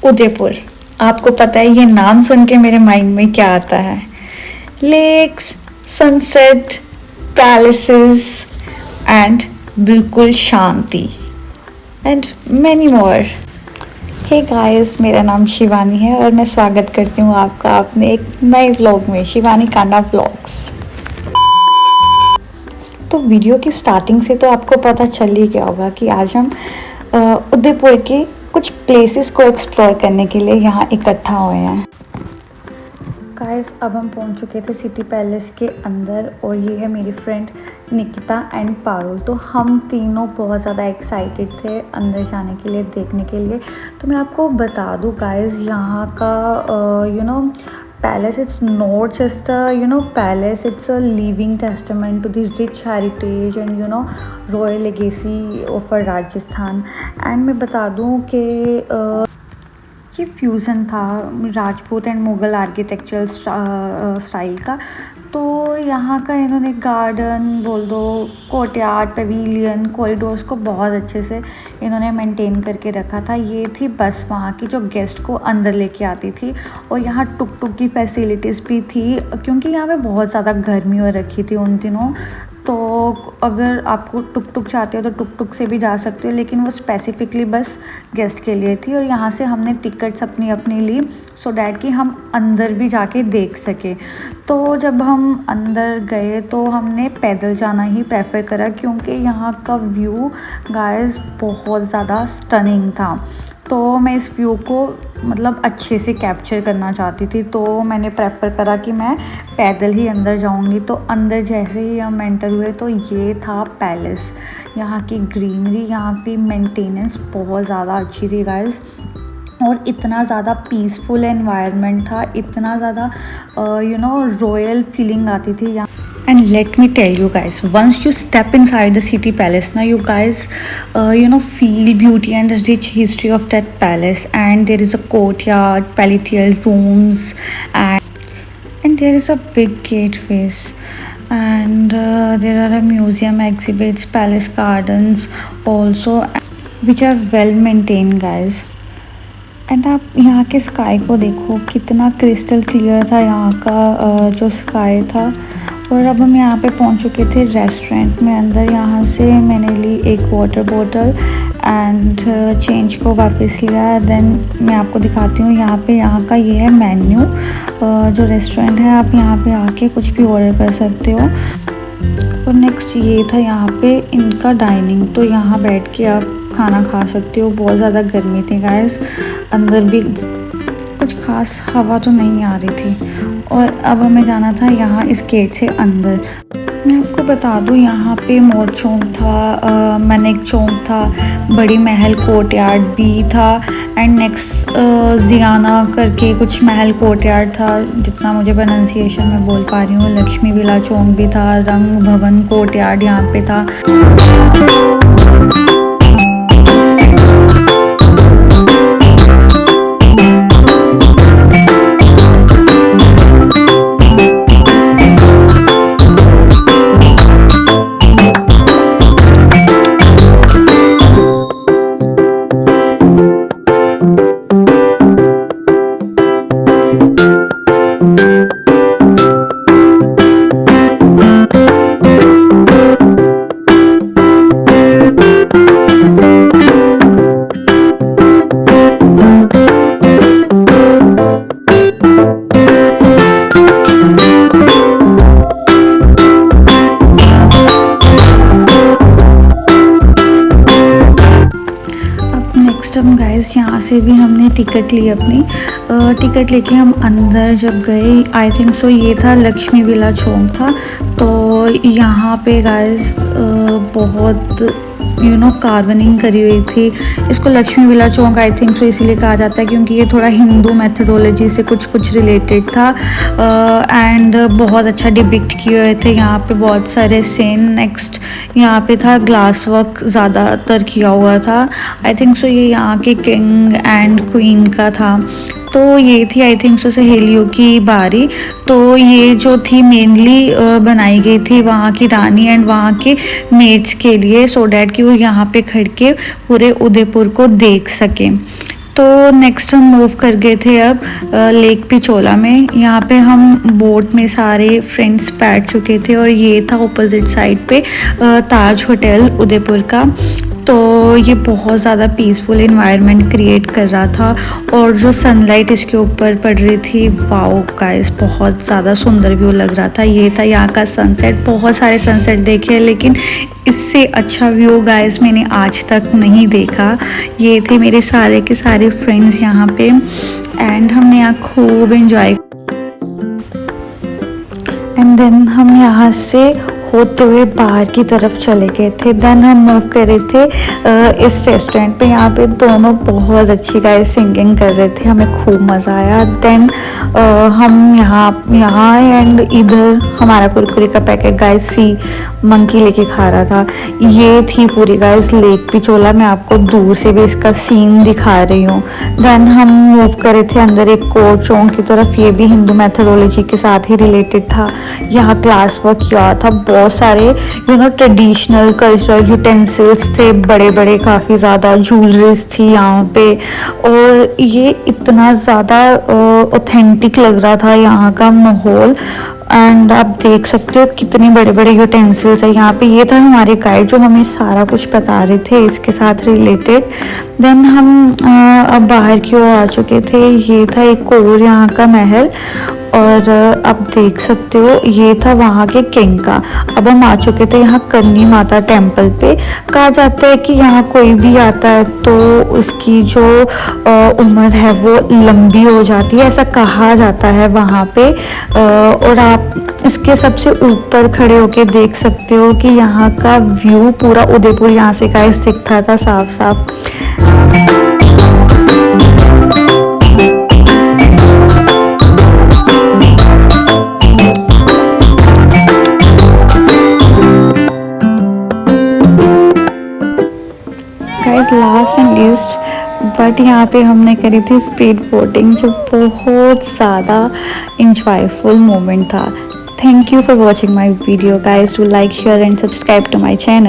उदयपुर। आपको पता है ये नाम सुन के मेरे माइंड में क्या आता है? लेक्स, सनसेट, पैलेसेस एंड बिल्कुल शांति and many more. Hey guys, मेरा नाम शिवानी है और मैं स्वागत करती हूँ आपका अपने एक नए व्लॉग में, शिवानी कांडा व्लॉग्स। तो वीडियो की स्टार्टिंग से तो आपको पता चल ही गया होगा कि आज हम उदयपुर के कुछ प्लेसेस को एक्सप्लोर करने के लिए यहाँ इकट्ठा हुए हैं। गाइस, अब हम पहुँच चुके थे सिटी पैलेस के अंदर और ये है मेरी फ्रेंड निकिता एंड पारुल। तो हम तीनों बहुत ज़्यादा एक्साइटेड थे अंदर जाने के लिए, देखने के लिए। तो मैं आपको बता दूँ गाइस, यहाँ का palace, it's not just a palace, it's a living testament to this rich heritage and royal legacy of our Rajasthan। and मैं बता दूँ कि ये फ्यूज़न था Rajput and Mughal architectural style का। तो यहाँ का इन्होंने गार्डन बोल दो, कोर्टयार्ड, पेविलियन, कॉरिडोर्स को बहुत अच्छे से इन्होंने मेंटेन करके रखा था। ये थी बस वहाँ की जो गेस्ट को अंदर लेके आती थी। और यहाँ टुक टुक की फैसिलिटीज़ भी थी, क्योंकि यहाँ पे बहुत ज़्यादा गर्मी हो रखी थी उन दिनों। तो अगर आपको टुक टुक चाहते हो तो टुक टुक से भी जा सकते हो, लेकिन वो स्पेसिफिकली बस गेस्ट के लिए थी। और यहाँ से हमने टिकट्स अपनी अपनी ली सो डैट कि हम अंदर भी जाके देख सके। तो जब हम अंदर गए तो हमने पैदल जाना ही प्रेफर करा, क्योंकि यहाँ का व्यू गाइस बहुत ज़्यादा स्टनिंग था। तो मैं इस व्यू को मतलब अच्छे से कैप्चर करना चाहती थी, तो मैंने प्रेफर करा कि मैं पैदल ही अंदर जाऊंगी। तो अंदर जैसे ही हम एंटर हुए तो ये था पैलेस। यहाँ की ग्रीनरी, यहाँ की मेंटेनेंस बहुत ज़्यादा अच्छी थी गाइस, और इतना ज़्यादा पीसफुल एनवायरनमेंट था, इतना ज़्यादा रॉयल फीलिंग आती थी यहाँ। And let me tell you guys, once you step inside the city palace, now you guys feel beauty and the rich history of that palace. And there is a courtyard, palatial rooms, and there is a big gateways, and there are a museum, exhibits, palace gardens also, which are well maintained guys। And आप यहाँ के sky को देखो, कितना crystal clear था यहाँ का जो स्काई था। और अब हम यहाँ पे पहुँच चुके थे रेस्टोरेंट में अंदर। यहाँ से मैंने ली एक वाटर बॉटल एंड चेंज को वापस लिया। देन मैं आपको दिखाती हूँ यहाँ का ये है मेन्यू जो रेस्टोरेंट है। आप यहाँ पे आके कुछ भी ऑर्डर कर सकते हो। और नेक्स्ट ये था यहाँ पे इनका डाइनिंग। तो यहाँ बैठ के आप खाना खा सकते हो। बहुत ज़्यादा गर्मी थी गाइस, अंदर भी कुछ खास हवा तो नहीं आ रही थी। और अब हमें जाना था यहाँ इस गेट से अंदर। मैं आपको बता दूँ, यहाँ पे मोर चौक था, मनिक चौक था, बड़ी महल कोर्टयार्ड भी था, एंड नेक्स्ट जियाना करके कुछ महल कोर्टयार्ड था, जितना मुझे प्रोनाउंसिएशन में बोल पा रही हूँ। लक्ष्मी विला चौक भी था, रंग भवन कोर्टयार्ड यहाँ पे था। हम गाइस यहाँ से भी हमने टिकट ली अपनी। टिकट लेके हम अंदर जब गए, आई थिंक सो ये था लक्ष्मी विला चौक था। तो यहाँ पे गाइस बहुत कार्वनिंग करी हुई थी। इसको Lakshmi villa Chowk I think so इसीलिए कहा जाता है क्योंकि ये थोड़ा हिंदू मेथडोलॉजी से कुछ रिलेटेड था। एंड बहुत अच्छा डिपिक्ट किए हुए थे यहाँ पे बहुत सारे सीन। नेक्स्ट यहाँ पे था ग्लास वर्क ज़्यादातर किया हुआ था। आई थिंक सो ये यहाँ के किंग एंड क्वीन का था। तो ये थी आई थिंक सो सहेलियों की बारी। तो ये जो थी मेनली बनाई गई थी वहाँ की रानी एंड वहाँ के मेड्स के लिए, सो डैट कि वो यहाँ पे खड़ के पूरे उदयपुर को देख सकें। तो नेक्स्ट हम मूव कर गए थे अब लेक पिचोला में। यहाँ पे हम बोट में सारे फ्रेंड्स बैठ चुके थे और ये था अपोजिट साइड पे ताज होटल उदयपुर का। तो ये बहुत ज़्यादा पीसफुल एनवायरनमेंट क्रिएट कर रहा था और जो सनलाइट इसके ऊपर पड़ रही थी, वाओ गाइस, बहुत ज़्यादा सुंदर व्यू लग रहा था। ये था यहाँ का सनसेट। बहुत सारे सनसेट देखे लेकिन इससे अच्छा व्यू गाइस मैंने आज तक नहीं देखा। ये थे मेरे सारे के सारे फ्रेंड्स यहाँ पे एंड हमने यहाँ खूब एंजॉय। एंड देन हम यहाँ से होते हुए बाहर की तरफ चले गए थे। देन हम मूव कर रहे थे इस रेस्टोरेंट पे। यहाँ पे दोनों बहुत अच्छी गाइस सिंगिंग कर रहे थे, हमें खूब मज़ा आया। देन हम यहाँ एंड इधर हमारा कुरकुरे का पैकेट गाइस सी मंकी लेके खा रहा था। ये थी पूरी गाइस लेक पिचोला। मैं आपको दूर से भी इसका सीन दिखा रही हूँ। देन हम मूव कर रहे थे अंदर एक कोर चौक की तरफ। ये भी हिंदू मैथोलॉजी के साथ ही रिलेटेड था। यहाँ क्लास वर्क किया था, बहुत सारे ट्रेडिशनल कल्चरल यूटेंसिल्स थे, बड़े बड़े काफ़ी ज़्यादा ज्वेलरीज थी यहाँ पे। और ये इतना ज़्यादा ऑथेंटिक लग रहा था यहाँ का माहौल। एंड आप देख सकते हो कितने बड़े बड़े यूटेंसिल्स है यहाँ पे। ये था हमारे गाइड जो हमें सारा कुछ बता रहे थे इसके साथ रिलेटेड। देन हम अब बाहर की ओर आ चुके थे। ये था एक और यहाँ का महल और आप देख सकते हो ये था वहाँ के किंग का। अब हम आ चुके थे यहाँ करनी माता टेम्पल पे। कहा जाता है कि यहाँ कोई भी आता है तो उसकी जो उम्र है वो लंबी हो जाती है, ऐसा कहा जाता है वहाँ पे। और आप इसके सबसे ऊपर खड़े होके देख सकते हो कि यहाँ का व्यू पूरा उदयपुर यहाँ से गाइस दिखता था साफ साफ। लास्ट एंड लीस्ट बट यहाँ पे हमने करी थी स्पीड बोटिंग, जो बहुत ज़्यादा इंजॉयफुल मोमेंट था। Thank you for watching my video guys. Do like, share and subscribe to my channel.